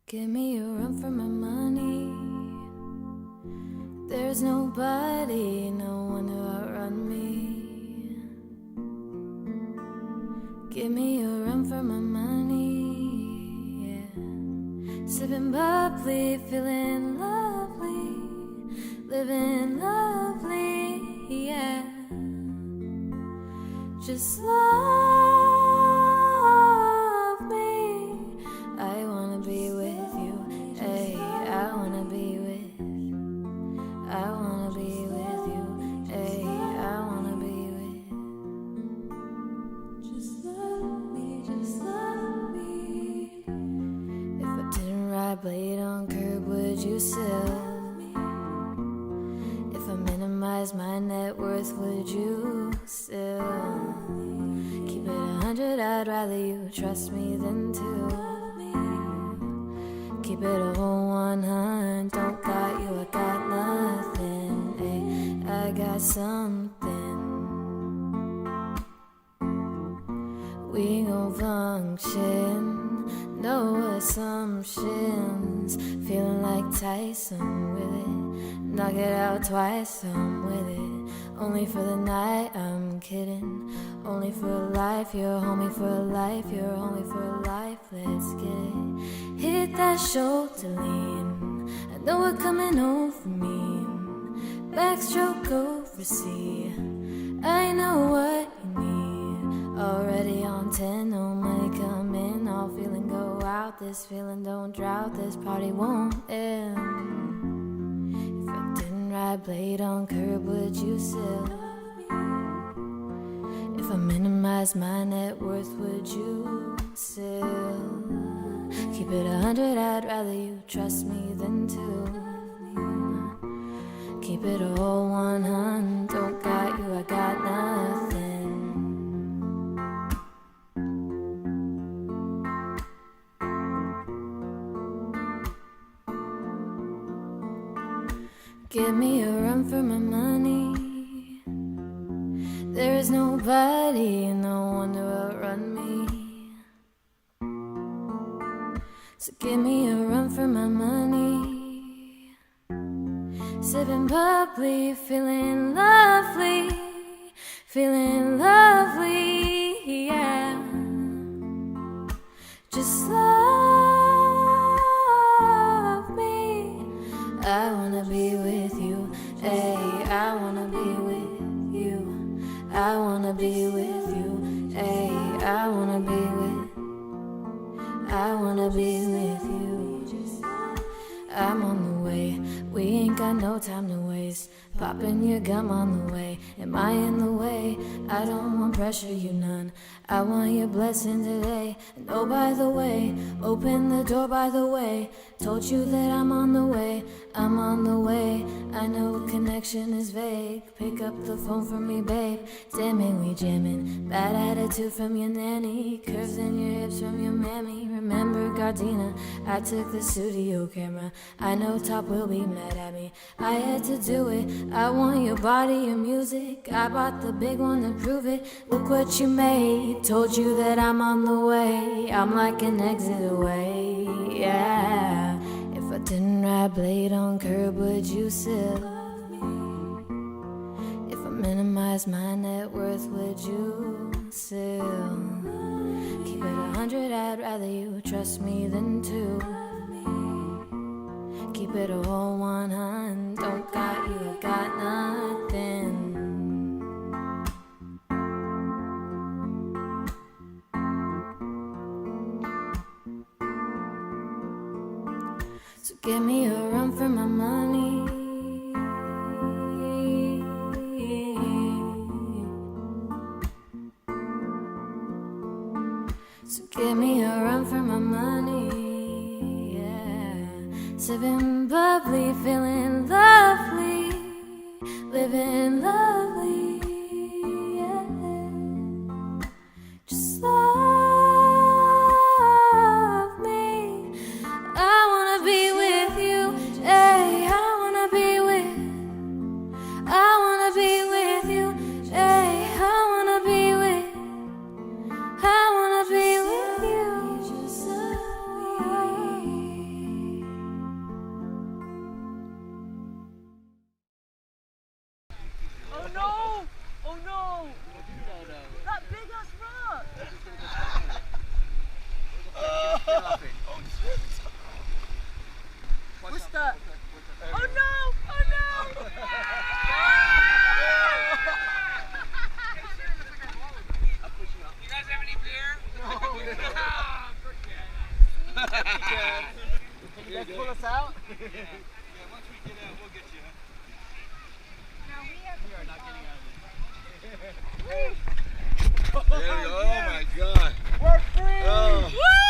Give me a run for my money. There's nobody, no one to outrun me. Give me a run for my money, yeah. Sipping bubbly, feeling lovely, living lovely, yeah. Just love me. I wanna be with you, hey. I wanna be with you, hey. I wanna be with. Just love me. If I didn't ride blade on curb, would you still? If I minimize my net worth, would you still? Keep it 100, I'd rather you trust me than two. Keep it a whole 100, don't got you, I got nothing, ay. I got something. We gon' function, no assumptions. Feeling like Tyson with it, knock it out twice, I'm with it. Only for the night, I'm kidding. Only for a life, you're homie for a life, you're homie for a life, let's get it. Hit that shoulder lean, I know it coming over me. Backstroke over C, I know what you need. Already on 10, no money come in, all feeling go out. This feeling don't drought, this party won't end. If I didn't ride blade on curb, would you still? If I minimize my net worth, would you still? Keep it 100, I'd rather you trust me than two. Keep it a whole 100, don't got you, I got nothing. Give me a run for my money. There is nobody, no one to outrun me. So give me a run for my money. Sipping bubbly, feeling lovely, yeah. Just love me. I wanna be with you, hey. I wanna be with you. I wanna be with you, hey. I wanna be with you. I'm on the way, we ain't got no time to waste. Popping your gum on the way, am I in the way? I don't want pressure, you none. I want your blessing today. And oh, by the way, open the door, by the way. Told you that I'm on the way, I'm on the way. I know connection is vague, pick up the phone for me, babe. Damn it, we jamming. Bad attitude from your nanny, curves in your hips from your mammy. Remember Gardena, I took the studio camera. I know Top will be mad at me, I had to do it. I want your body, your music, I bought the big one to prove it. Look what you made, told you that I'm on the way. I'm like an exit away, yeah. If I didn't ride blade on curb, would you still? If I minimize my net worth, would you still? Keep it 100, I'd rather you trust me than two. Keep it a whole 100, don't got you, I got nothing. So give me a run for my money. So give me a run for my money, yeah. Sipping bubbly, feeling lovely, living lovely, yeah. Just love me. I wanna be with you, hey. I wanna be with you, hey. I wanna be with you. Can you guys pull us out? Yeah, once we get out, we'll get you. We are not getting out of There you go. Oh my God. We're free! Oh. Woo!